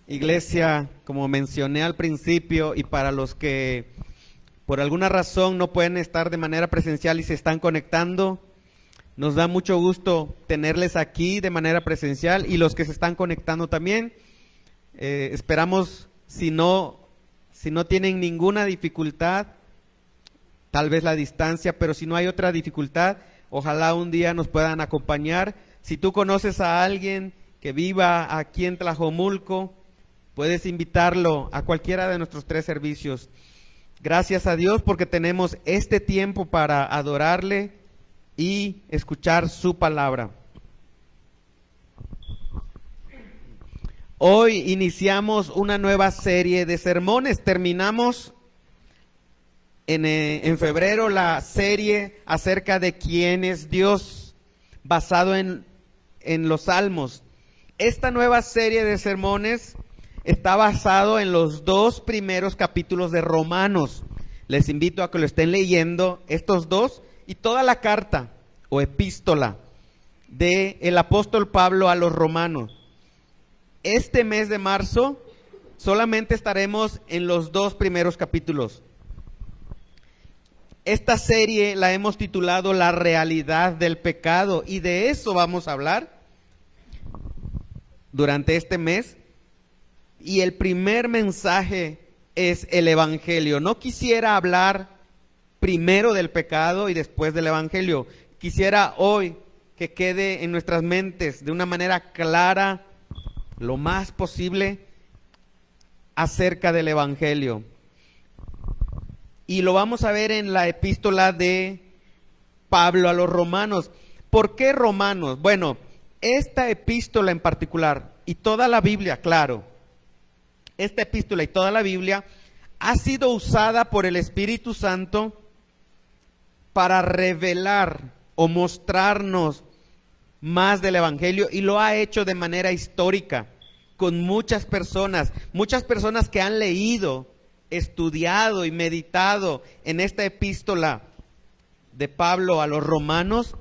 Iglesia, como mencioné al principio, y para los que por alguna razón no pueden estar de manera presencial y se están conectando, nos da mucho gusto tenerles aquí de manera presencial, y los que se están conectando también. Esperamos, si no tienen ninguna dificultad, tal vez la distancia, pero si no hay otra dificultad, ojalá un día nos puedan acompañar. Si tú conoces a alguien que viva aquí en Tlajomulco, puedes invitarlo a cualquiera de nuestros 3 servicios. Gracias a Dios porque tenemos este tiempo para adorarle y escuchar su palabra. Hoy iniciamos una nueva serie de sermones. Terminamos en febrero la serie acerca de quién es Dios, basado en los Salmos. Esta nueva serie de sermones está basado en los 2 primeros capítulos de Romanos. Les invito a que lo estén leyendo, estos 2 y toda la carta o epístola del apóstol Pablo a los romanos. Este mes de marzo solamente estaremos en los 2 primeros capítulos. Esta serie la hemos titulado La realidad del pecado, y de eso vamos a hablar durante este mes. Y el primer mensaje es el Evangelio. No quisiera hablar primero del pecado y después del Evangelio. Quisiera hoy que quede en nuestras mentes de una manera clara, lo más posible, acerca del Evangelio. Y lo vamos a ver en la epístola de Pablo a los romanos. ¿Por qué romanos? Bueno, esta epístola en particular y toda la Biblia, claro, esta epístola y toda la Biblia ha sido usada por el Espíritu Santo para revelar o mostrarnos más del Evangelio, y lo ha hecho de manera histórica con muchas personas que han leído, estudiado y meditado en esta epístola de Pablo a los romanos,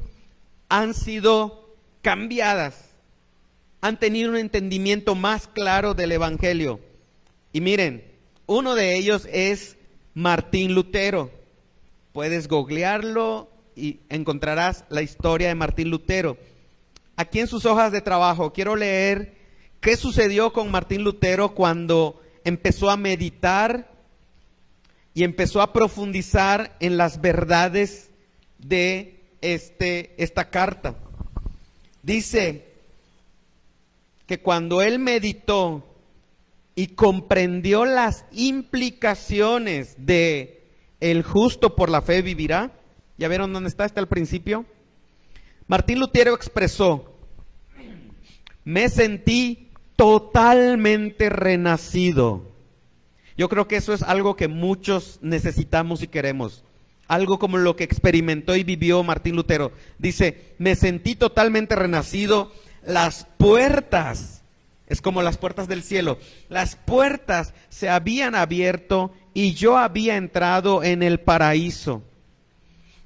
han sido cambiadas, han tenido un entendimiento más claro del Evangelio. Y miren, uno de ellos es Martín Lutero. Puedes googlearlo y encontrarás la historia de Martín Lutero. Aquí en sus hojas de trabajo quiero leer qué sucedió con Martín Lutero cuando empezó a meditar y empezó a profundizar en las verdades de esta carta. Dice que cuando él meditó y comprendió las implicaciones de el justo por la fe vivirá. ¿Ya vieron dónde está? Está al principio. Martín Lutero expresó: me sentí totalmente renacido. Yo creo que eso es algo que muchos necesitamos y queremos. Algo como lo que experimentó y vivió Martín Lutero. Dice: me sentí totalmente renacido. Las puertas, es como las puertas del cielo, las puertas se habían abierto y yo había entrado en el paraíso.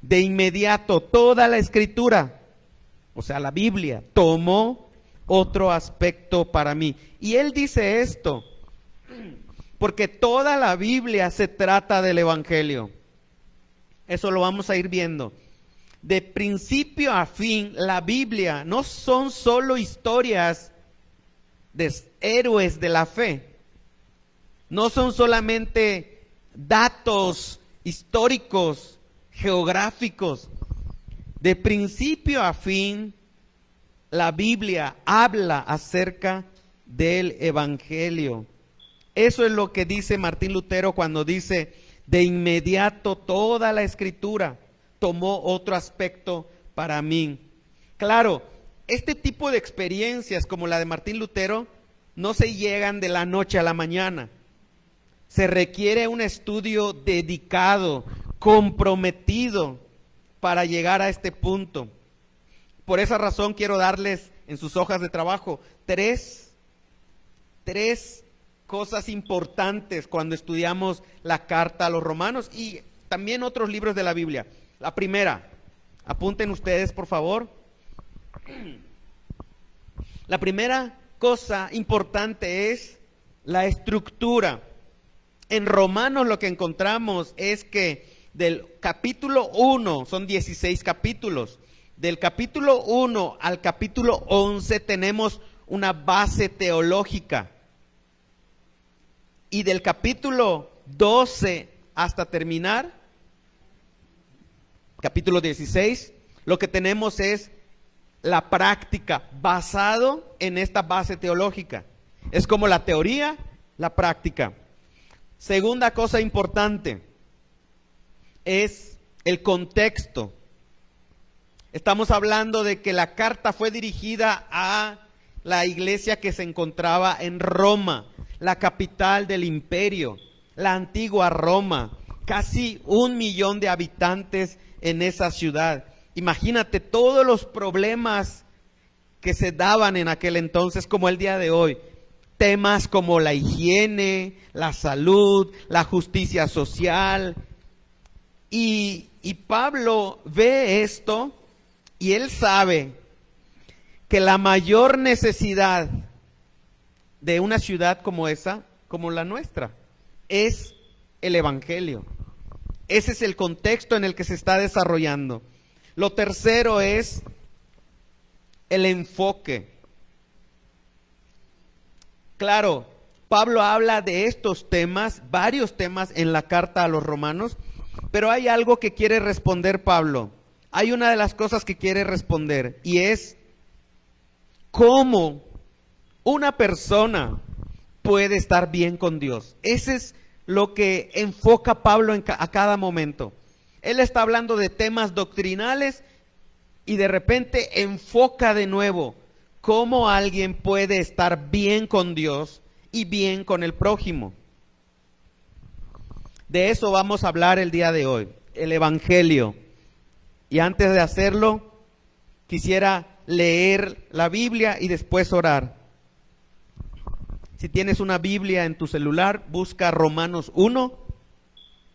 De inmediato toda la escritura, o sea la Biblia, tomó otro aspecto para mí. Y él dice esto porque toda la Biblia se trata del Evangelio. Eso lo vamos a ir viendo. De principio a fin, la Biblia no son solo historias de héroes de la fe. No son solamente datos históricos, geográficos. De principio a fin, la Biblia habla acerca del Evangelio. Eso es lo que dice Martín Lutero cuando dice: de inmediato toda la escritura tomó otro aspecto para mí. Claro, este tipo de experiencias como la de Martín Lutero no se llegan de la noche a la mañana. Se requiere un estudio dedicado, comprometido para llegar a este punto. Por esa razón quiero darles en sus hojas de trabajo tres cosas importantes cuando estudiamos la carta a los romanos y también otros libros de la Biblia. La primera, apunten ustedes por favor. La primera cosa importante es la estructura. En Romanos lo que encontramos es que del capítulo 1, son 16 capítulos, del capítulo 1 al capítulo 11 tenemos una base teológica. Y del capítulo 12 hasta terminar, capítulo 16, lo que tenemos es la práctica basado en esta base teológica. Es como la teoría, la práctica. Segunda cosa importante es el contexto. Estamos hablando de que la carta fue dirigida a la iglesia que se encontraba en Roma, la capital del imperio, la antigua Roma, casi 1 millón de habitantes en esa ciudad. Imagínate todos los problemas que se daban en aquel entonces como el día de hoy. Temas como la higiene, la salud, la justicia social. Y Pablo ve esto y él sabe que la mayor necesidad de una ciudad como esa, como la nuestra, es el evangelio. Ese es el contexto en el que se está desarrollando. Lo tercero es el enfoque. Claro, Pablo habla de estos temas, varios temas en la carta a los romanos, pero hay algo que quiere responder Pablo. Hay una de las cosas que quiere responder y es cómo una persona puede estar bien con Dios. Ese es lo que enfoca Pablo a cada momento. Él está hablando de temas doctrinales y de repente enfoca de nuevo cómo alguien puede estar bien con Dios y bien con el prójimo. De eso vamos a hablar el día de hoy, el Evangelio. Y antes de hacerlo, quisiera leer la Biblia y después orar. Si tienes una Biblia en tu celular, busca Romanos 1.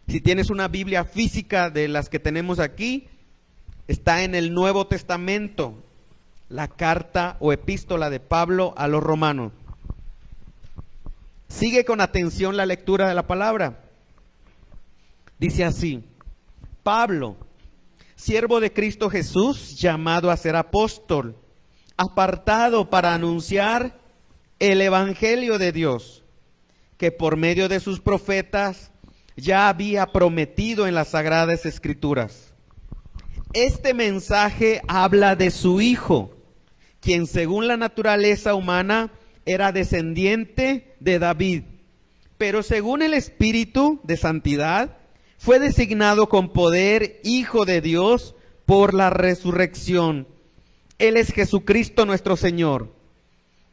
Si tienes una Biblia física de las que tenemos aquí, está en el Nuevo Testamento, la carta o epístola de Pablo a los romanos. Sigue con atención la lectura de la palabra. Dice así: Pablo, siervo de Cristo Jesús, llamado a ser apóstol, apartado para anunciar el evangelio de Dios, que por medio de sus profetas ya había prometido en las sagradas escrituras. Este mensaje habla de su Hijo, quien según la naturaleza humana era descendiente de David, pero según el Espíritu de Santidad fue designado con poder Hijo de Dios por la resurrección. Él es Jesucristo nuestro Señor.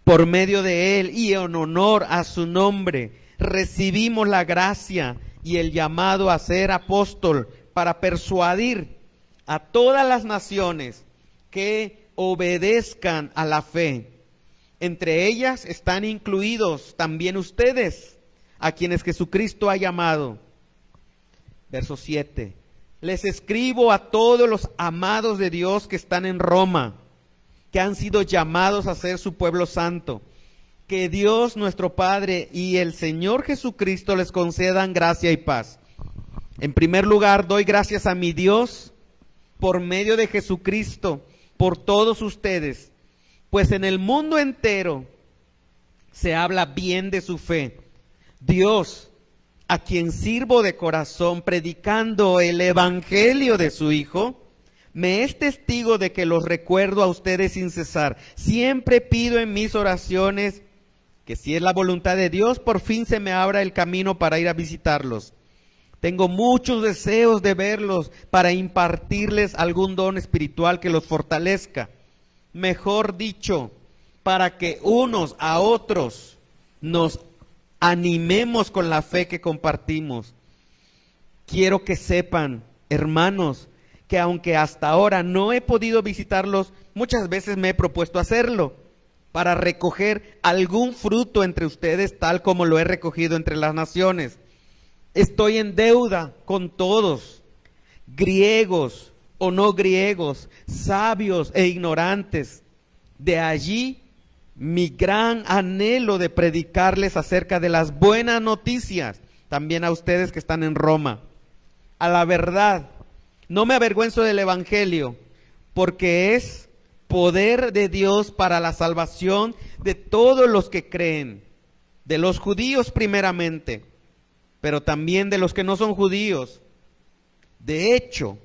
Por medio de Él y en honor a su nombre recibimos la gracia y el llamado a ser apóstol para persuadir a todas las naciones que obedezcan a la fe. Entre ellas están incluidos también ustedes, a quienes Jesucristo ha llamado. Verso 7. Les escribo a todos los amados de Dios que están en Roma, que han sido llamados a ser su pueblo santo. Que Dios nuestro Padre y el Señor Jesucristo les concedan gracia y paz. En primer lugar, doy gracias a mi Dios por medio de Jesucristo, por todos ustedes, pues en el mundo entero se habla bien de su fe. Dios, a quien sirvo de corazón predicando el evangelio de su Hijo, me es testigo de que los recuerdo a ustedes sin cesar. Siempre pido en mis oraciones que, si es la voluntad de Dios, por fin se me abra el camino para ir a visitarlos. Tengo muchos deseos de verlos para impartirles algún don espiritual que los fortalezca. Mejor dicho, para que unos a otros nos animemos con la fe que compartimos. Quiero que sepan, hermanos, que aunque hasta ahora no he podido visitarlos, muchas veces me he propuesto hacerlo para recoger algún fruto entre ustedes, tal como lo he recogido entre las naciones. Estoy en deuda con todos, griegos o no griegos, sabios e ignorantes. De allí mi gran anhelo de predicarles acerca de las buenas noticias, también a ustedes que están en Roma. A la verdad, no me avergüenzo del Evangelio, porque es poder de Dios para la salvación de todos los que creen, de los judíos primeramente, pero también de los que no son judíos. De hecho,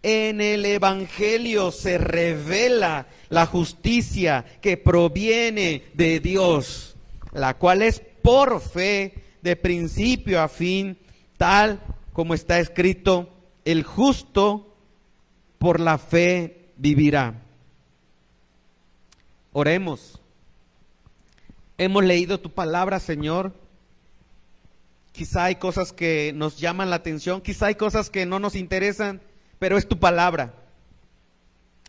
en el Evangelio se revela la justicia que proviene de Dios, la cual es por fe de principio a fin, tal como está escrito, el justo por la fe vivirá. Oremos. Hemos leído tu palabra, Señor. Quizá hay cosas que nos llaman la atención, quizá hay cosas que no nos interesan, pero es tu palabra.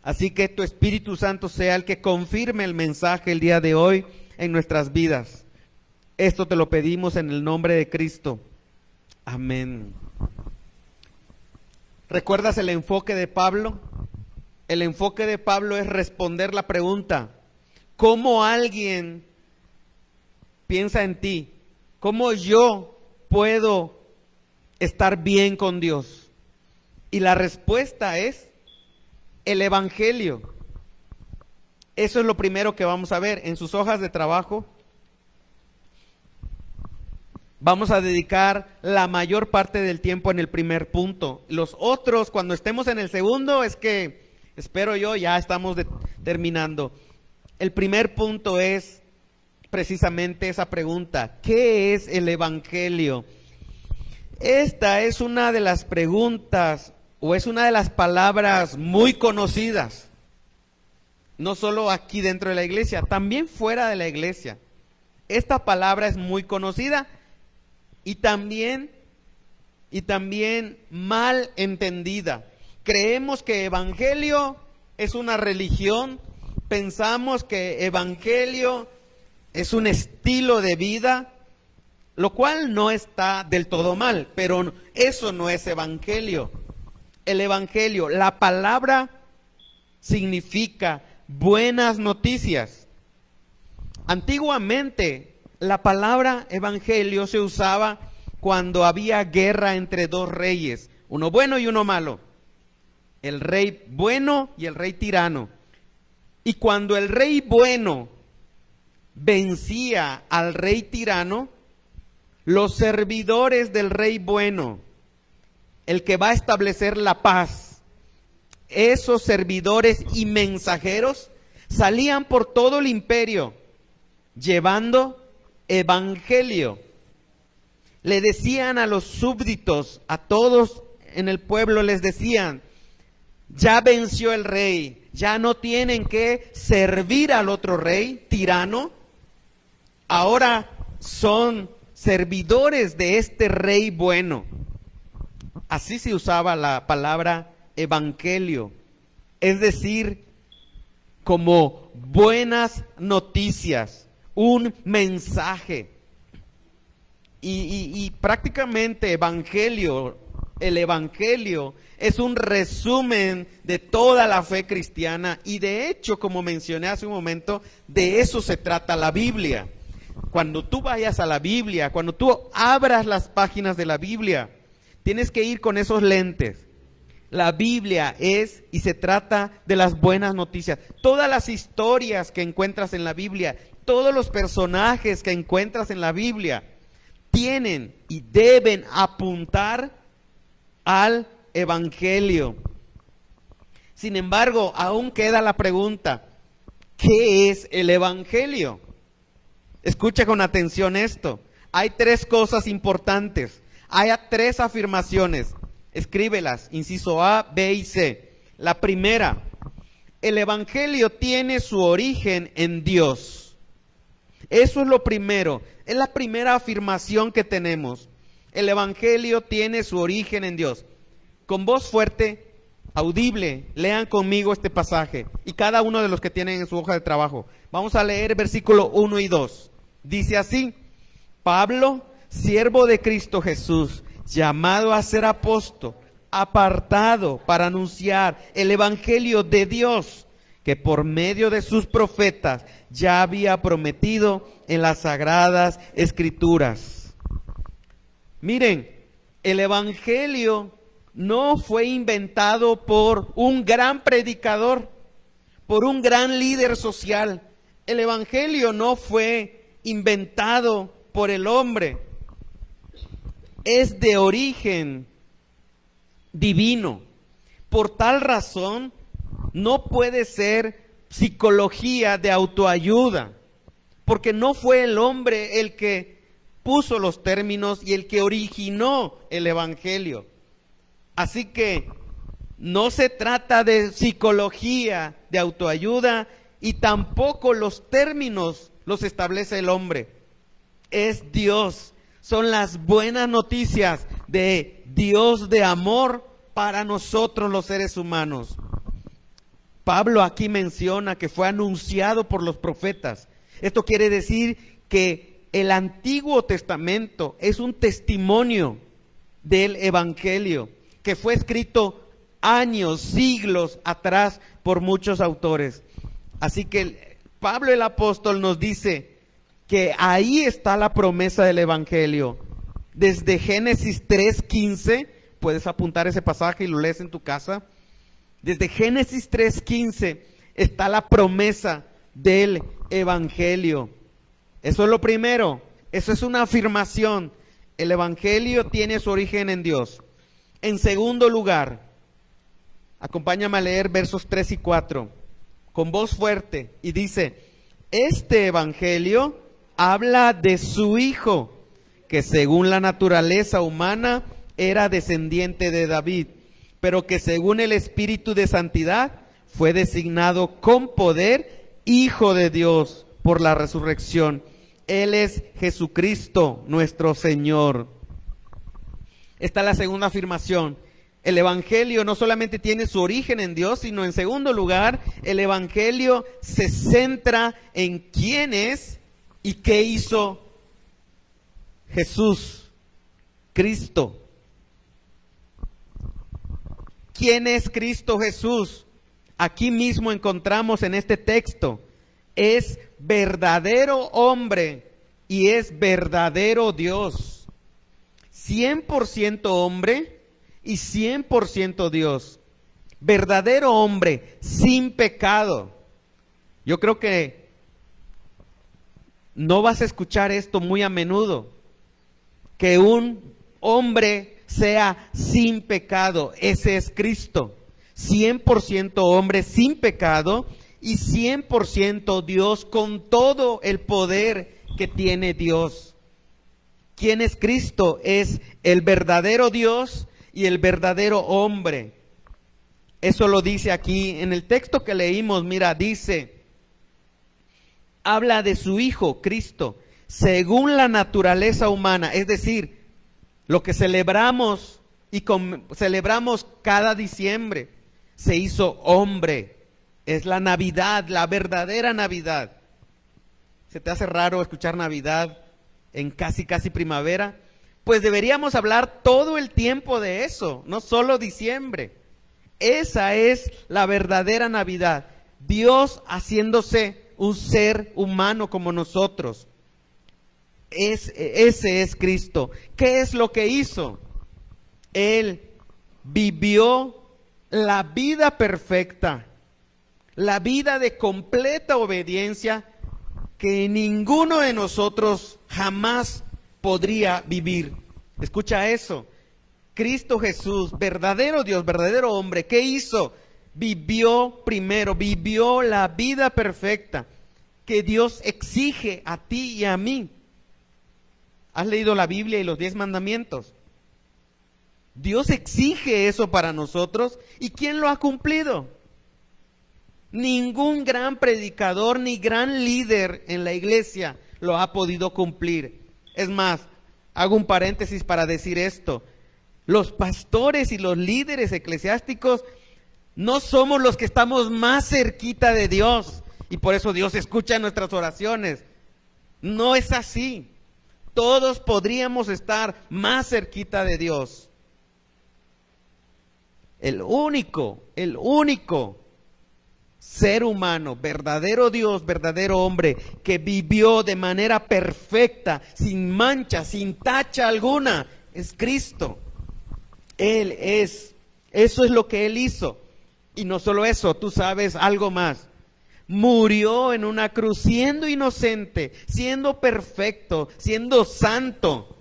Así que tu Espíritu Santo sea el que confirme el mensaje el día de hoy en nuestras vidas. Esto te lo pedimos en el nombre de Cristo. Amén. ¿Recuerdas el enfoque de Pablo? El enfoque de Pablo es responder la pregunta: ¿cómo alguien piensa en ti? ¿Cómo yo puedo estar bien con Dios? Y la respuesta es el Evangelio. Eso es lo primero que vamos a ver en sus hojas de trabajo. Vamos a dedicar la mayor parte del tiempo en el primer punto. Los otros, cuando estemos en el segundo, es que, espero yo, ya estamos terminando. El primer punto es precisamente esa pregunta: ¿qué es el Evangelio? Esta es una de las preguntas, o es una de las palabras muy conocidas, no solo aquí dentro de la iglesia, también fuera de la iglesia. Esta palabra es muy conocida y también mal entendida. Creemos que evangelio es una religión, pensamos que evangelio es un estilo de vida, lo cual no está del todo mal, pero eso no es evangelio. El evangelio, la palabra significa buenas noticias. Antiguamente, la palabra evangelio se usaba cuando había guerra entre dos reyes, uno bueno y uno malo, el rey bueno y el rey tirano. Y cuando el rey bueno vencía al rey tirano, los servidores del rey bueno, el que va a establecer la paz, esos servidores y mensajeros salían por todo el imperio llevando evangelio. Le decían a los súbditos, a todos en el pueblo les decían: ya venció el rey, ya no tienen que servir al otro rey tirano, ahora son servidores de este rey bueno. Así se usaba la palabra evangelio, es decir, como buenas noticias, un mensaje. Y prácticamente el evangelio es un resumen de toda la fe cristiana, y de hecho, como mencioné hace un momento, de eso se trata la Biblia. Cuando tú vayas a la Biblia, cuando tú abras las páginas de la Biblia, tienes que ir con esos lentes. La Biblia es y se trata de las buenas noticias. Todas las historias que encuentras en la Biblia, todos los personajes que encuentras en la Biblia, tienen y deben apuntar al Evangelio. Sin embargo, aún queda la pregunta: ¿qué es el Evangelio? Escucha con atención esto. Hay tres cosas importantes. Hay tres afirmaciones. Escríbelas, inciso A, B y C. La primera: el Evangelio tiene su origen en Dios. Eso es lo primero. Es la primera afirmación que tenemos. El Evangelio tiene su origen en Dios. Con voz fuerte, audible, lean conmigo este pasaje. Y cada uno de los que tienen en su hoja de trabajo. Vamos a leer versículo 1 y 2. Dice así: Pablo, siervo de Cristo Jesús, llamado a ser apóstol, apartado para anunciar el Evangelio de Dios, que por medio de sus profetas ya había prometido en las sagradas escrituras. Miren, el evangelio no fue inventado por un gran predicador, por un gran líder social. El evangelio no fue inventado por el hombre. Es de origen divino. Por tal razón, no puede ser psicología de autoayuda, porque no fue el hombre el que puso los términos y el que originó el evangelio. Así que no se trata de psicología de autoayuda y tampoco los términos los establece el hombre. Es Dios. Son las buenas noticias de Dios de amor para nosotros los seres humanos. Pablo aquí menciona que fue anunciado por los profetas. Esto quiere decir que el Antiguo Testamento es un testimonio del Evangelio, que fue escrito años, siglos atrás por muchos autores. Así que Pablo el apóstol nos dice que ahí está la promesa del Evangelio. Desde Génesis 3:15, puedes apuntar ese pasaje y lo lees en tu casa. Desde Génesis 3:15 está la promesa del Evangelio. Eso es lo primero, eso es una afirmación. El Evangelio tiene su origen en Dios. En segundo lugar, acompáñame a leer versos 3 y 4 con voz fuerte y dice: este Evangelio habla de su Hijo, que según la naturaleza humana era descendiente de David, pero que según el Espíritu de Santidad fue designado con poder Hijo de Dios por la resurrección. Él es Jesucristo nuestro Señor. Esta es la segunda afirmación. El Evangelio no solamente tiene su origen en Dios, sino en segundo lugar, el Evangelio se centra en quién es y qué hizo Jesús, Cristo. ¿Quién es Cristo Jesús? Aquí mismo encontramos en este texto, es verdadero hombre y es verdadero Dios. 100% hombre y 100% Dios. Verdadero hombre, sin pecado. Yo creo que no vas a escuchar esto muy a menudo, que un hombre sea sin pecado. Ese es Cristo. 100% hombre sin pecado y 100% Dios, con todo el poder que tiene Dios. ¿Quién es Cristo? Es el verdadero Dios y el verdadero hombre. Eso lo dice aquí en el texto que leímos. Mira, dice, habla de su Hijo, Cristo, según la naturaleza humana, es decir, lo que celebramos y celebramos cada diciembre, se hizo hombre. Es la Navidad, la verdadera Navidad. ¿Se te hace raro escuchar Navidad en casi primavera? Pues deberíamos hablar todo el tiempo de eso, no solo diciembre. Esa es la verdadera Navidad. Dios haciéndose un ser humano como nosotros. Ese es Cristo. ¿Qué es lo que hizo? Él vivió la vida perfecta, la vida de completa obediencia que ninguno de nosotros jamás podría vivir. Escucha eso. Cristo Jesús, verdadero Dios, verdadero hombre, ¿qué hizo? Vivió la vida perfecta que Dios exige a ti y a mí. ¿Has leído la Biblia y los 10 mandamientos? Dios exige eso para nosotros. ¿Y quién lo ha cumplido? Ningún gran predicador ni gran líder en la iglesia lo ha podido cumplir. Es más, hago un paréntesis para decir esto. Los pastores y los líderes eclesiásticos no somos los que estamos más cerquita de Dios y por eso Dios escucha nuestras oraciones. No es así. Todos podríamos estar más cerquita de Dios. El único ser humano, verdadero Dios, verdadero hombre, que vivió de manera perfecta, sin mancha, sin tacha alguna, es Cristo. Él es. Eso es lo que Él hizo. Y no solo eso, tú sabes algo más. Murió en una cruz siendo inocente, siendo perfecto, siendo santo.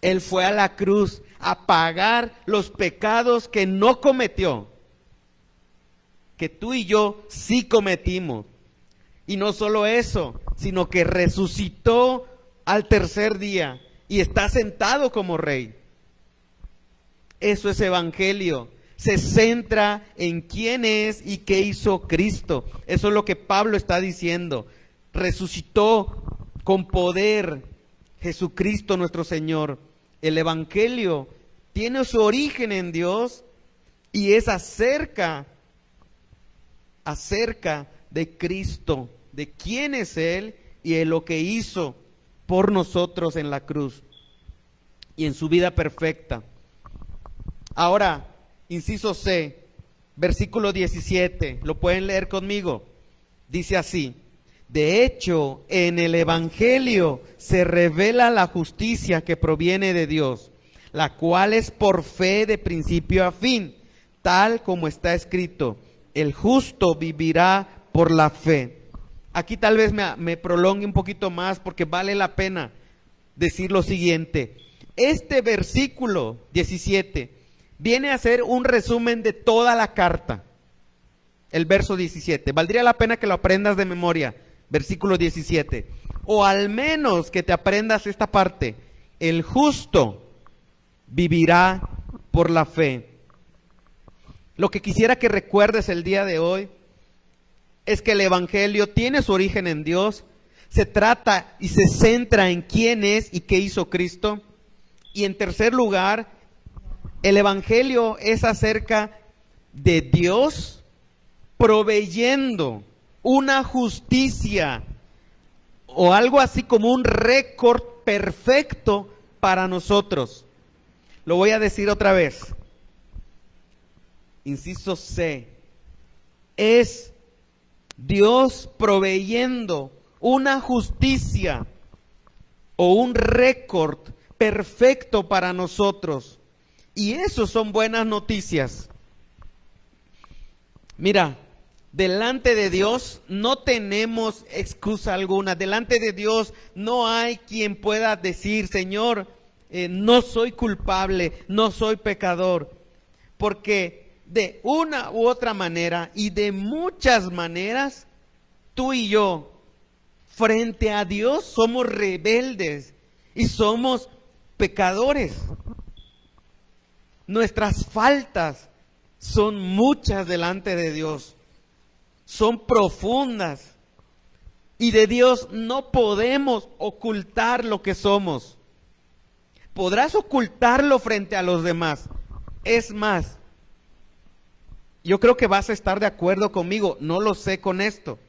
Él fue a la cruz a pagar los pecados que no cometió, que tú y yo sí cometimos. Y no solo eso, sino que resucitó al tercer día y está sentado como rey. Eso es evangelio. Se centra en quién es y qué hizo Cristo. Eso es lo que Pablo está diciendo. Resucitó con poder Jesucristo nuestro Señor. El evangelio tiene su origen en Dios y es acerca de Cristo, de quién es Él y de lo que hizo por nosotros en la cruz y en su vida perfecta. Ahora, inciso C, versículo 17, lo pueden leer conmigo. Dice así: de hecho, en el evangelio se revela la justicia que proviene de Dios, la cual es por fe de principio a fin, tal como está escrito: el justo vivirá por la fe. Aquí tal vez me prolongue un poquito más porque vale la pena decir lo siguiente. Este versículo 17 viene a ser un resumen de toda la carta. El verso 17. Valdría la pena que lo aprendas de memoria. Versículo 17. O al menos que te aprendas esta parte. El justo vivirá por la fe. Lo que quisiera que recuerdes el día de hoy es que el evangelio tiene su origen en Dios. Se trata y se centra en quién es y qué hizo Cristo. Y en tercer lugar, el evangelio es acerca de Dios proveyendo una justicia o algo así como un récord perfecto para nosotros. Lo voy a decir otra vez. Inciso C. Es Dios proveyendo una justicia o un récord perfecto para nosotros. Y eso son buenas noticias. Mira, delante de Dios no tenemos excusa alguna. Delante de Dios no hay quien pueda decir: Señor, no soy culpable, no soy pecador. Porque de una u otra manera y de muchas maneras, tú y yo, frente a Dios, somos rebeldes y somos pecadores. Nuestras faltas son muchas delante de Dios, son profundas, y de Dios no podemos ocultar lo que somos. Podrás ocultarlo frente a los demás. Es más, yo creo que vas a estar de acuerdo conmigo, no lo sé con esto.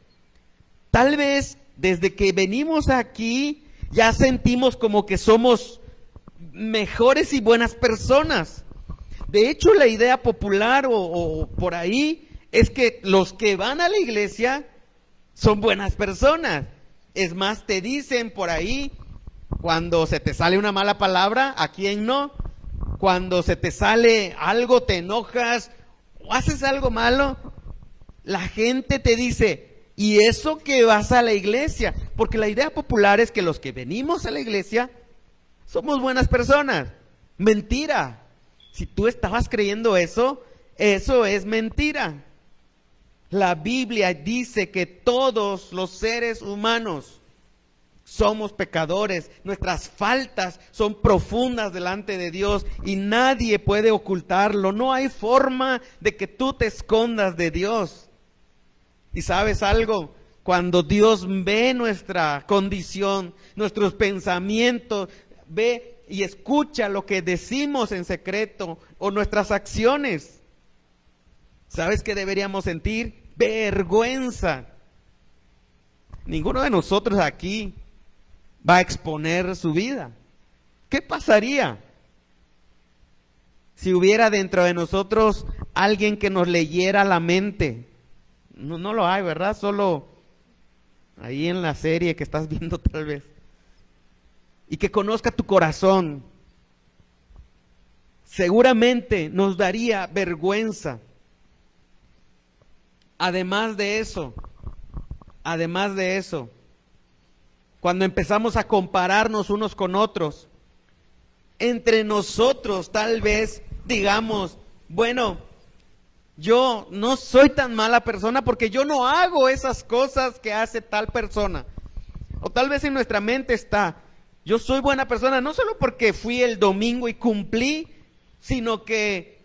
Tal vez desde que venimos aquí ya sentimos como que somos mejores y buenas personas. De hecho, la idea popular o por ahí es que los que van a la iglesia son buenas personas. Es más, te dicen por ahí, cuando se te sale una mala palabra, ¿a quién no? Cuando se te sale algo, te enojas o haces algo malo, la gente te dice: ¿y eso que vas a la iglesia? Porque la idea popular es que los que venimos a la iglesia somos buenas personas. Mentira. Si tú estabas creyendo eso, eso es mentira. La Biblia dice que todos los seres humanos somos pecadores. Nuestras faltas son profundas delante de Dios y nadie puede ocultarlo. No hay forma de que tú te escondas de Dios. ¿Y sabes algo? Cuando Dios ve nuestra condición, nuestros pensamientos, ve y escucha lo que decimos en secreto o nuestras acciones, ¿sabes qué deberíamos sentir? Vergüenza. Ninguno de nosotros aquí va a exponer su vida. ¿Qué pasaría si hubiera dentro de nosotros alguien que nos leyera la mente? No, no lo hay, ¿verdad? Solo ahí en la serie que estás viendo tal vez. Y que conozca tu corazón. Seguramente nos daría vergüenza. Además de eso, cuando empezamos a compararnos unos con otros, entre nosotros tal vez digamos, bueno, yo no soy tan mala persona porque yo no hago esas cosas que hace tal persona. O tal vez en nuestra mente está, yo soy buena persona no solo porque fui el domingo y cumplí, sino que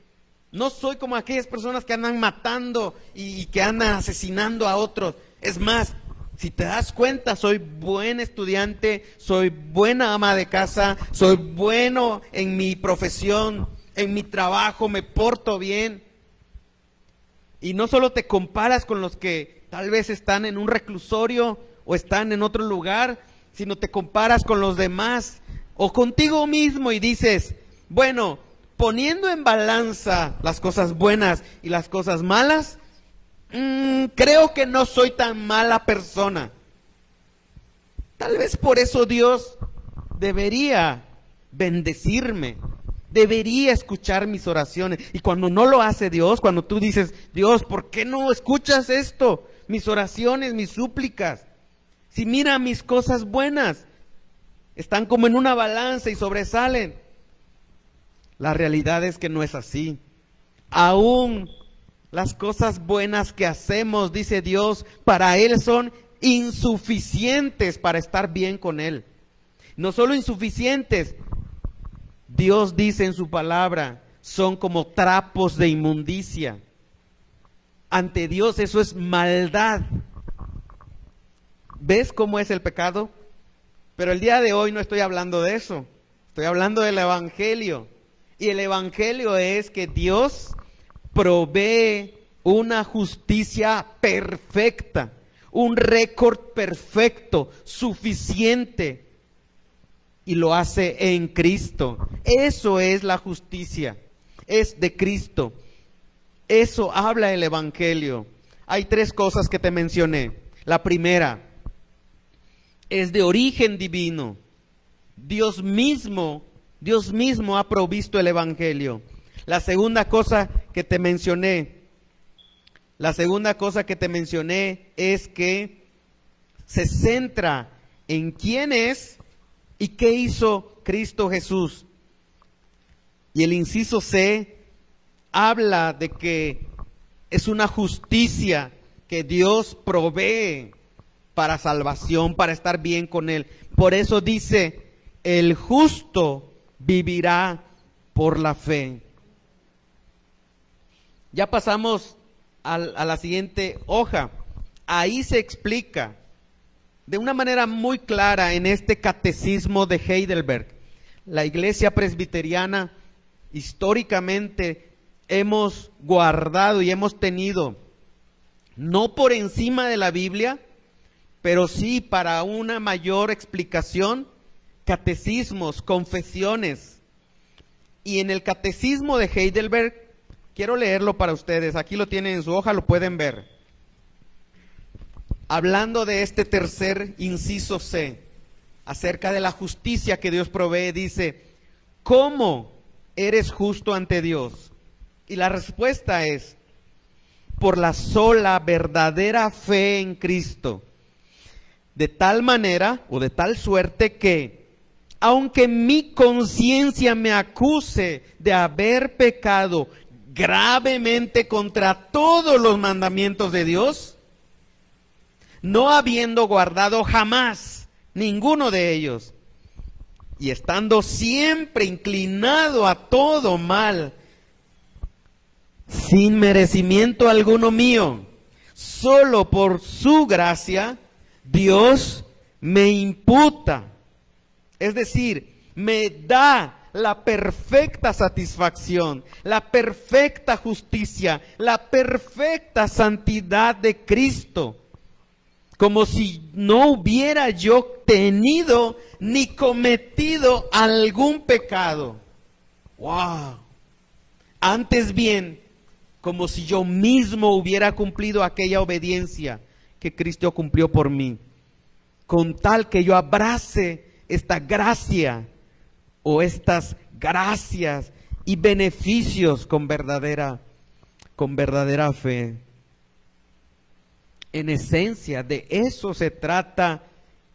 no soy como aquellas personas que andan matando y que andan asesinando a otros. Es más, si te das cuenta, soy buen estudiante, soy buena ama de casa, soy bueno en mi profesión, en mi trabajo, me porto bien. Y no solo te comparas con los que tal vez están en un reclusorio o están en otro lugar, sino te comparas con los demás o contigo mismo y dices, bueno, poniendo en balanza las cosas buenas y las cosas malas, creo que no soy tan mala persona. Tal vez por eso Dios debería bendecirme, debería escuchar mis oraciones. Y cuando no lo hace Dios, cuando tú dices, Dios, ¿por qué no escuchas esto? Mis oraciones, mis súplicas. Si mira mis cosas buenas, están como en una balanza y sobresalen. La realidad es que no es así. Aún las cosas buenas que hacemos, dice Dios, para Él son insuficientes para estar bien con Él. No solo insuficientes, Dios dice en su palabra, son como trapos de inmundicia. Ante Dios eso es maldad. ¿Ves cómo es el pecado? Pero el día de hoy no estoy hablando de eso. Estoy hablando del Evangelio. Y el Evangelio es que Dios provee una justicia perfecta, un récord perfecto, suficiente, y lo hace en Cristo. Eso es la justicia, es de Cristo. Eso habla el Evangelio. Hay tres cosas que te mencioné. La primera es de origen divino. Dios mismo ha provisto el Evangelio. La segunda cosa que te mencioné es que se centra en quién es y qué hizo Cristo Jesús. Y el inciso C habla de que es una justicia que Dios provee para salvación, para estar bien con Él. Por eso dice, el justo vivirá por la fe. Ya pasamos a la siguiente hoja. Ahí se explica de una manera muy clara en este catecismo de Heidelberg. La Iglesia Presbiteriana históricamente hemos guardado y hemos tenido, no por encima de la Biblia, pero sí para una mayor explicación, catecismos, confesiones. Y en el catecismo de Heidelberg, quiero leerlo para ustedes, aquí lo tienen en su hoja, lo pueden ver. Hablando de este tercer inciso C, acerca de la justicia que Dios provee, dice, ¿cómo eres justo ante Dios? Y la respuesta es, por la sola verdadera fe en Cristo. De tal manera o de tal suerte que, aunque mi conciencia me acuse de haber pecado gravemente contra todos los mandamientos de Dios, no habiendo guardado jamás ninguno de ellos, y estando siempre inclinado a todo mal, sin merecimiento alguno mío, solo por su gracia, Dios me imputa, es decir, me da la perfecta satisfacción, la perfecta justicia, la perfecta santidad de Cristo, como si no hubiera yo tenido ni cometido algún pecado. ¡Wow! Antes bien, como si yo mismo hubiera cumplido aquella obediencia que Cristo cumplió por mí, con tal que yo abrace esta gracia o estas gracias y beneficios con verdadera fe. En esencia, de eso se trata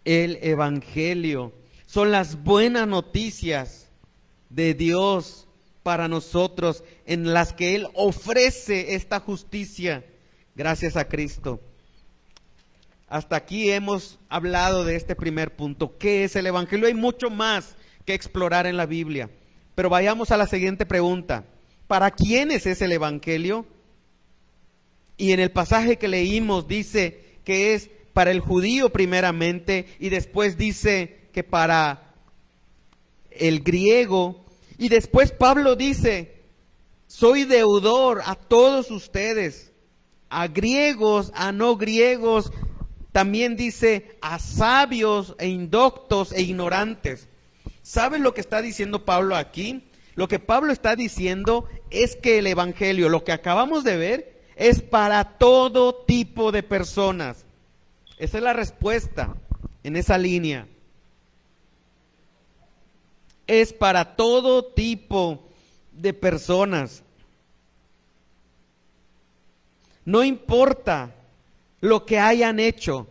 el Evangelio. Son las buenas noticias de Dios para nosotros, en las que Él ofrece esta justicia gracias a Cristo. Hasta aquí hemos hablado de este primer punto. ¿Qué es el Evangelio? Hay mucho más que explorar en la Biblia, pero vayamos a la siguiente pregunta. ¿Para quiénes es el Evangelio? Y en el pasaje que leímos dice que es para el judío primeramente, y después dice que para el griego, y después Pablo dice: soy deudor a todos ustedes, a griegos, a no griegos, también dice a sabios e indoctos e ignorantes. ¿Sabes lo que está diciendo Pablo aquí? Lo que Pablo está diciendo es que el Evangelio, lo que acabamos de ver, es para todo tipo de personas. Esa es la respuesta en esa línea. Es para todo tipo de personas. No importa lo que hayan hecho.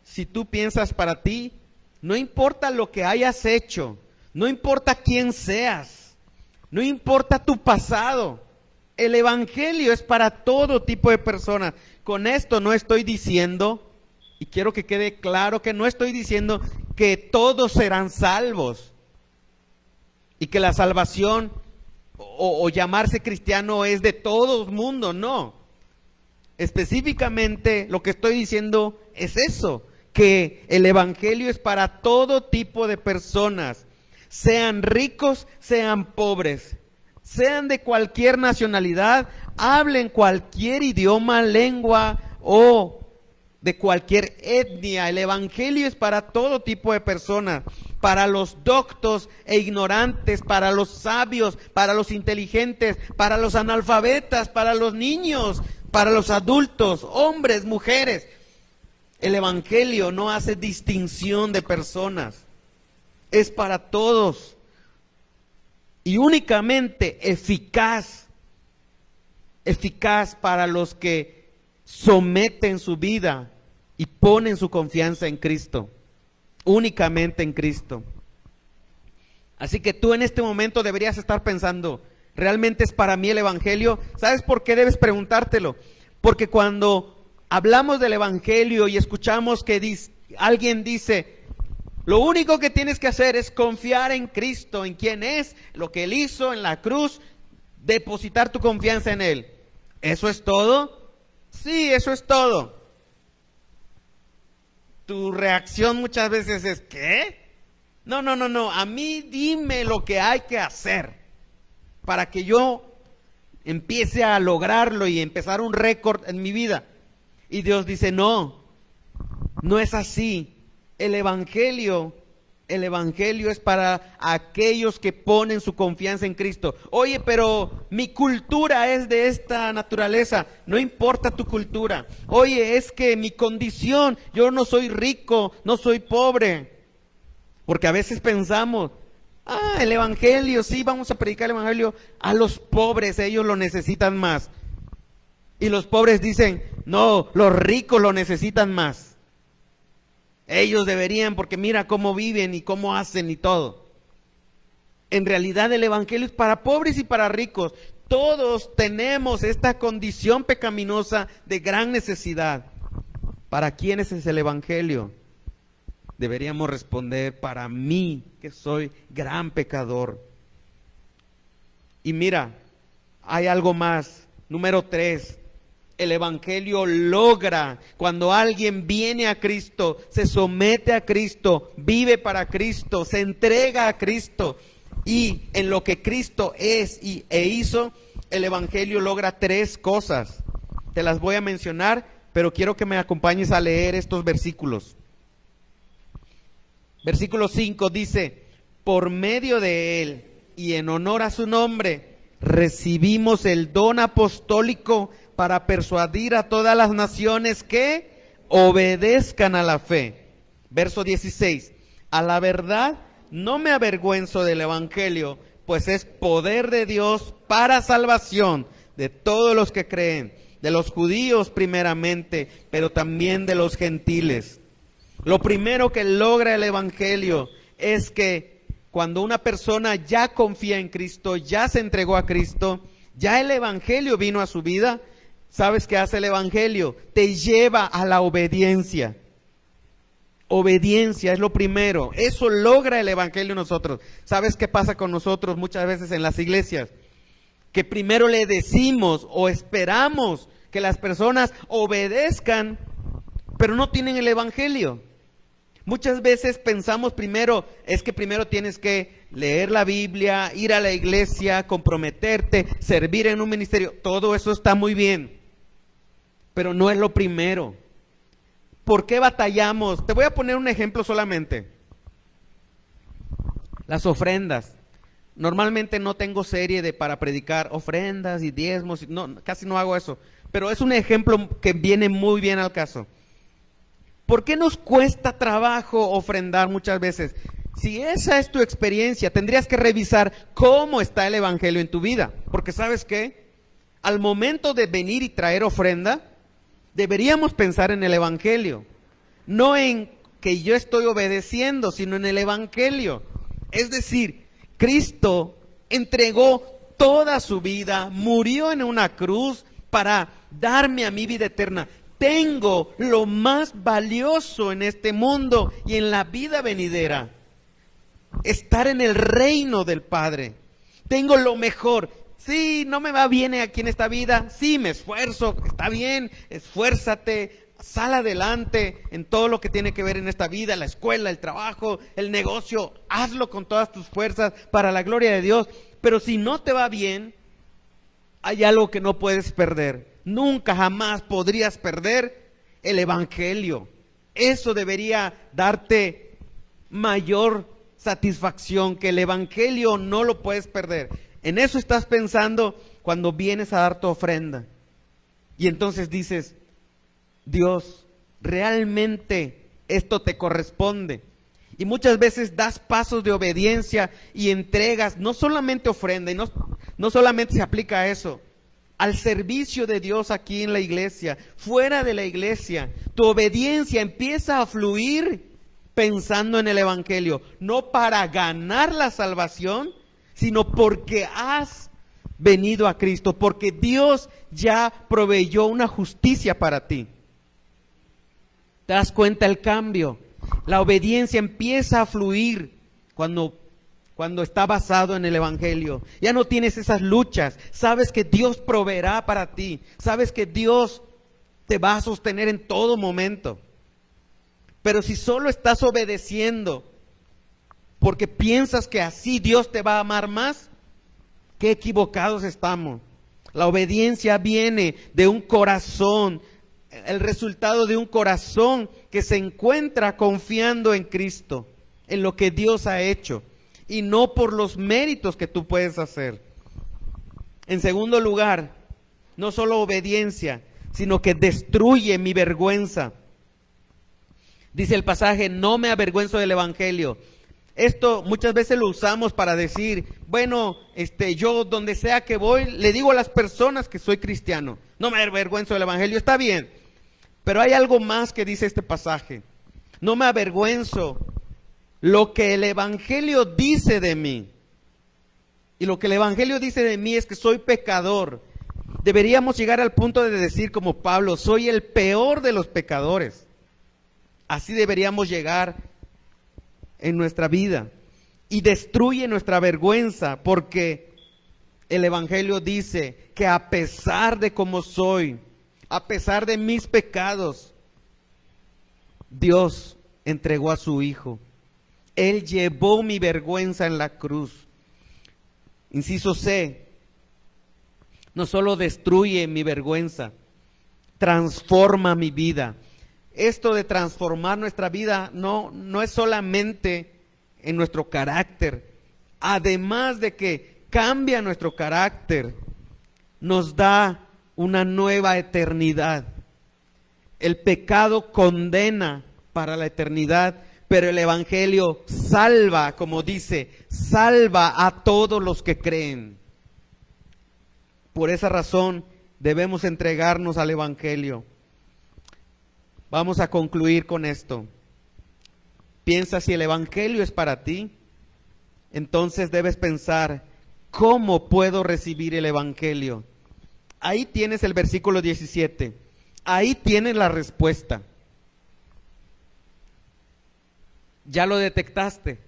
Si tú piensas para ti, no importa lo que hayas hecho, no importa quién seas, no importa tu pasado. El Evangelio es para todo tipo de personas. Con esto no estoy diciendo, y quiero que quede claro que no estoy diciendo que todos serán salvos y que la salvación o llamarse cristiano es de todo el mundo, no. Específicamente lo que estoy diciendo es eso, que el Evangelio es para todo tipo de personas, sean ricos, sean pobres, sean de cualquier nacionalidad, hablen cualquier idioma, lengua o de cualquier etnia. El Evangelio es para todo tipo de personas, para los doctos e ignorantes, para los sabios, para los inteligentes, para los analfabetas, para los niños, para los adultos, hombres, mujeres. El Evangelio no hace distinción de personas, es para todos y únicamente eficaz para los que someten su vida y ponen su confianza en Cristo, únicamente en Cristo. Así que tú en este momento deberías estar pensando: ¿realmente es para mí el Evangelio? ¿Sabes por qué debes preguntártelo? Porque cuando hablamos del Evangelio y escuchamos que alguien dice: lo único que tienes que hacer es confiar en Cristo, en quién es, lo que Él hizo en la cruz, depositar tu confianza en Él. ¿Eso es todo? Sí, eso es todo. Tu reacción muchas veces es: ¿qué? No, a mí dime lo que hay que hacer para que yo empiece a lograrlo y empezar un récord en mi vida. Y Dios dice: no es así. El Evangelio es para aquellos que ponen su confianza en Cristo. Oye, pero mi cultura es de esta naturaleza. No importa tu cultura. Oye, es que mi condición, yo no soy rico, no soy pobre. Porque a veces pensamos: el Evangelio, sí, vamos a predicar el Evangelio a los pobres, ellos lo necesitan más. Y los pobres dicen: no, los ricos lo necesitan más. Ellos deberían, porque mira cómo viven y cómo hacen y todo. En realidad el Evangelio es para pobres y para ricos. Todos tenemos esta condición pecaminosa de gran necesidad. ¿Para quiénes es el Evangelio? Deberíamos responder: para mí, que soy gran pecador. Y mira, hay algo más. Número 3. El Evangelio logra, cuando alguien viene a Cristo, se somete a Cristo, vive para Cristo, se entrega a Cristo, y en lo que Cristo es e hizo, el Evangelio logra 3 cosas. Te las voy a mencionar, pero quiero que me acompañes a leer estos versículos. Versículo 5 dice: por medio de Él y en honor a su nombre, recibimos el don apostólico para persuadir a todas las naciones que obedezcan a la fe. Verso 16. A la verdad, no me avergüenzo del evangelio, pues es poder de Dios para salvación de todos los que creen, de los judíos primeramente, pero también de los gentiles. Lo primero que logra el evangelio es que cuando una persona ya confía en Cristo, ya se entregó a Cristo, ya el evangelio vino a su vida, ¿sabes qué hace el evangelio? Te lleva a la obediencia. Obediencia es lo primero. Eso logra el evangelio en nosotros. ¿Sabes qué pasa con nosotros muchas veces en las iglesias? Que primero le decimos o esperamos que las personas obedezcan, pero no tienen el evangelio. Muchas veces pensamos primero, es que primero tienes que leer la Biblia, ir a la iglesia, comprometerte, servir en un ministerio. Todo eso está muy bien, pero no es lo primero. ¿Por qué batallamos? Te voy a poner un ejemplo solamente. Las ofrendas. Normalmente no tengo serie para predicar ofrendas y diezmos, no, casi no hago eso. Pero es un ejemplo que viene muy bien al caso. ¿Por qué nos cuesta trabajo ofrendar muchas veces? Si esa es tu experiencia, tendrías que revisar cómo está el evangelio en tu vida. Porque ¿sabes qué? Al momento de venir y traer ofrenda, deberíamos pensar en el evangelio. No en que yo estoy obedeciendo, sino en el evangelio. Es decir, Cristo entregó toda su vida, murió en una cruz para darme a mí vida eterna. Tengo lo más valioso en este mundo y en la vida venidera. Estar en el reino del Padre. Tengo lo mejor. Sí, no me va bien aquí en esta vida. Sí, me esfuerzo. Está bien, esfuérzate. Sal adelante en todo lo que tiene que ver en esta vida. La escuela, el trabajo, el negocio. Hazlo con todas tus fuerzas para la gloria de Dios. Pero si no te va bien, hay algo que no puedes perder. Nunca jamás podrías perder el evangelio. Eso debería darte mayor satisfacción, que el evangelio no lo puedes perder. En eso estás pensando cuando vienes a dar tu ofrenda. Y entonces dices, Dios, realmente esto te corresponde. Y muchas veces das pasos de obediencia y entregas, no solamente ofrenda, y no solamente se aplica a eso, al servicio de Dios aquí en la iglesia, fuera de la iglesia. Tu obediencia empieza a fluir pensando en el evangelio, no para ganar la salvación, sino porque has venido a Cristo, porque Dios ya proveyó una justicia para ti. ¿Te das cuenta el cambio? La obediencia empieza a fluir cuando está basado en el evangelio. Ya no tienes esas luchas. Sabes que Dios proveerá para ti. Sabes que Dios te va a sostener en todo momento. Pero si solo estás obedeciendo porque piensas que así Dios te va a amar más, qué equivocados estamos. La obediencia viene de un corazón, el resultado de un corazón que se encuentra confiando en Cristo, en lo que Dios ha hecho, y no por los méritos que tú puedes hacer. En segundo lugar, no solo obediencia, sino que destruye mi vergüenza. Dice el pasaje, no me avergüenzo del evangelio. Esto muchas veces lo usamos para decir, bueno, yo donde sea que voy, le digo a las personas que soy cristiano. No me avergüenzo del evangelio, está bien. Pero hay algo más que dice este pasaje. No me avergüenzo lo que el evangelio dice de mí. Y lo que el evangelio dice de mí es que soy pecador. Deberíamos llegar al punto de decir como Pablo, soy el peor de los pecadores. Así deberíamos llegar en nuestra vida. Y destruye nuestra vergüenza, porque el evangelio dice que a pesar de cómo soy, a pesar de mis pecados, Dios entregó a su Hijo. Él llevó mi vergüenza en la cruz. Inciso C, no solo destruye mi vergüenza, transforma mi vida. Esto de transformar nuestra vida no es solamente en nuestro carácter. Además de que cambia nuestro carácter, nos da una nueva eternidad. El pecado condena para la eternidad, pero el Evangelio salva, como dice, salva a todos los que creen. Por esa razón debemos entregarnos al Evangelio. Vamos a concluir con esto. Piensa, si el Evangelio es para ti, entonces debes pensar, ¿cómo puedo recibir el Evangelio? Ahí tienes el versículo 17. Ahí tienes la respuesta. Ya lo detectaste.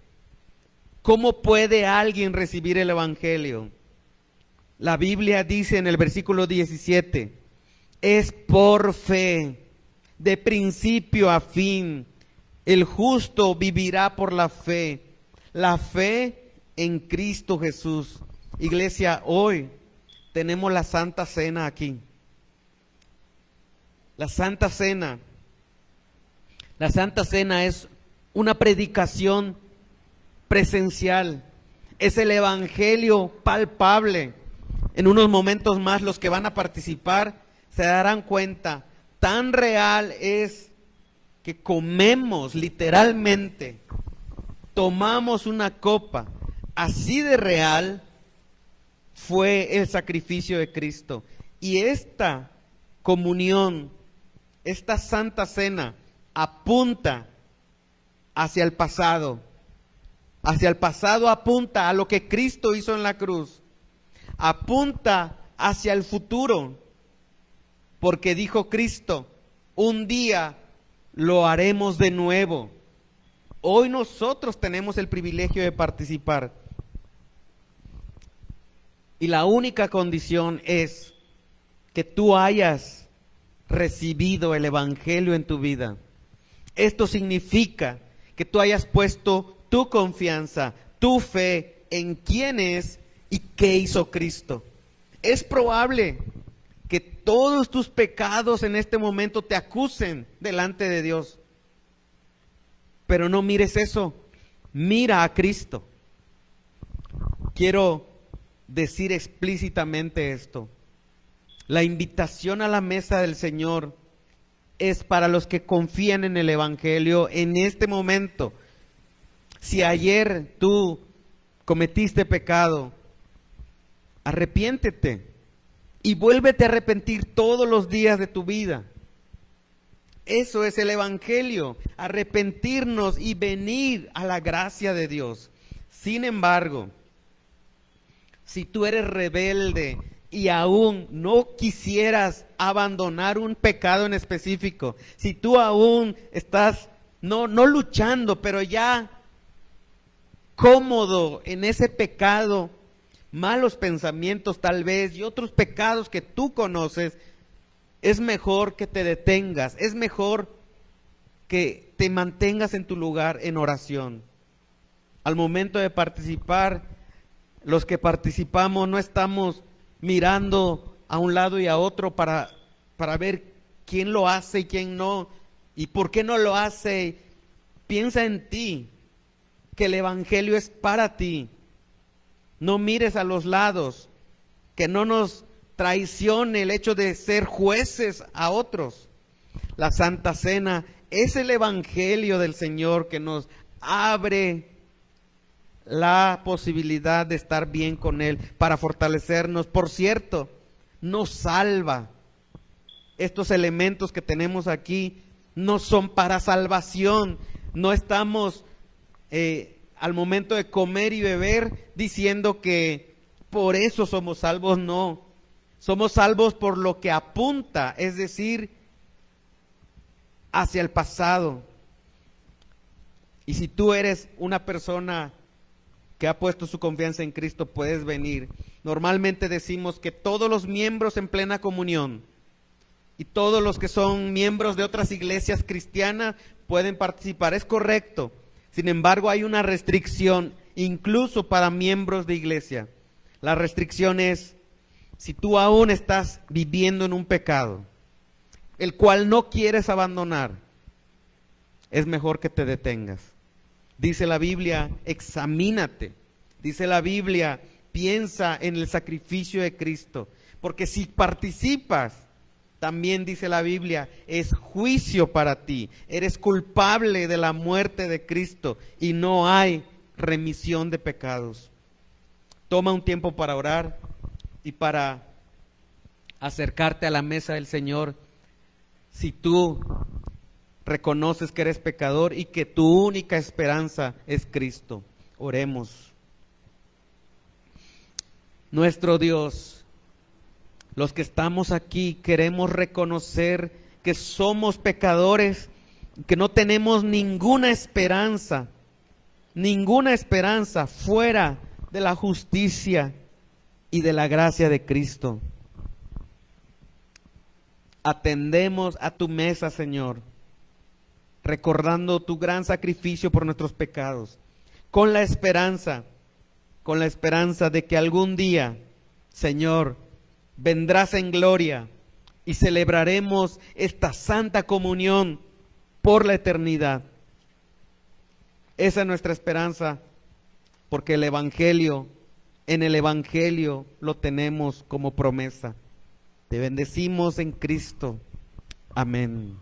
¿Cómo puede alguien recibir el Evangelio? La Biblia dice en el versículo 17, es por fe, de principio a fin. El justo vivirá por la fe en Cristo Jesús. Iglesia, hoy tenemos la Santa Cena aquí. La Santa Cena es una predicación presencial, es el Evangelio palpable. En unos momentos más los que van a participar se darán cuenta, tan real es que comemos literalmente, tomamos una copa, así de real fue el sacrificio de Cristo. Y esta comunión, esta Santa Cena apunta hacia el pasado. Hacia el pasado apunta a lo que Cristo hizo en la cruz. Apunta hacia el futuro, porque dijo Cristo, un día lo haremos de nuevo. Hoy nosotros tenemos el privilegio de participar. Y la única condición es que tú hayas recibido el Evangelio en tu vida. Esto significa que tú hayas puesto tu confianza, tu fe en quién es y qué hizo Cristo. Es probable que todos tus pecados en este momento te acusen delante de Dios. Pero no mires eso, mira a Cristo. Quiero decir explícitamente esto. La invitación a la mesa del Señor es para los que confían en el Evangelio en este momento. Si ayer tú cometiste pecado, arrepiéntete y vuélvete a arrepentir todos los días de tu vida. Eso es el Evangelio, arrepentirnos y venir a la gracia de Dios. Sin embargo, si tú eres rebelde y aún no quisieras abandonar un pecado en específico, si tú aún estás no luchando, pero ya cómodo en ese pecado, malos pensamientos tal vez y otros pecados que tú conoces, es mejor que te detengas, es mejor que te mantengas en tu lugar en oración. Al momento de participar, los que participamos no estamos mirando a un lado y a otro para ver quién lo hace y quién no, y por qué no lo hace. Piensa en ti, que el Evangelio es para ti. No mires a los lados, que no nos traicione el hecho de ser jueces a otros. La Santa Cena es el Evangelio del Señor que nos abre la posibilidad de estar bien con Él, para fortalecernos. Por cierto, nos salva. Estos elementos que tenemos aquí no son para salvación. No estamos al momento de comer y beber diciendo que por eso somos salvos. No, somos salvos por lo que apunta, es decir, hacia el pasado. Y si tú eres una persona que ha puesto su confianza en Cristo, puedes venir. Normalmente decimos que todos los miembros en plena comunión y todos los que son miembros de otras iglesias cristianas pueden participar. Es correcto. Sin embargo, hay una restricción, incluso para miembros de iglesia. La restricción es, si tú aún estás viviendo en un pecado, el cual no quieres abandonar, es mejor que te detengas. Dice la Biblia, examínate. Dice la Biblia, piensa en el sacrificio de Cristo, porque si participas, también dice la Biblia, es juicio para ti, eres culpable de la muerte de Cristo y no hay remisión de pecados. Toma un tiempo para orar y para acercarte a la mesa del Señor. Si tú reconoces que eres pecador y que tu única esperanza es Cristo, oremos. Nuestro Dios, los que estamos aquí queremos reconocer que somos pecadores, que no tenemos ninguna esperanza fuera de la justicia y de la gracia de Cristo. Atendemos a tu mesa, Señor, recordando tu gran sacrificio por nuestros pecados, con la esperanza de que algún día, Señor, vendrás en gloria y celebraremos esta santa comunión por la eternidad. Esa es nuestra esperanza, porque en el Evangelio lo tenemos como promesa. Te bendecimos en Cristo. Amén.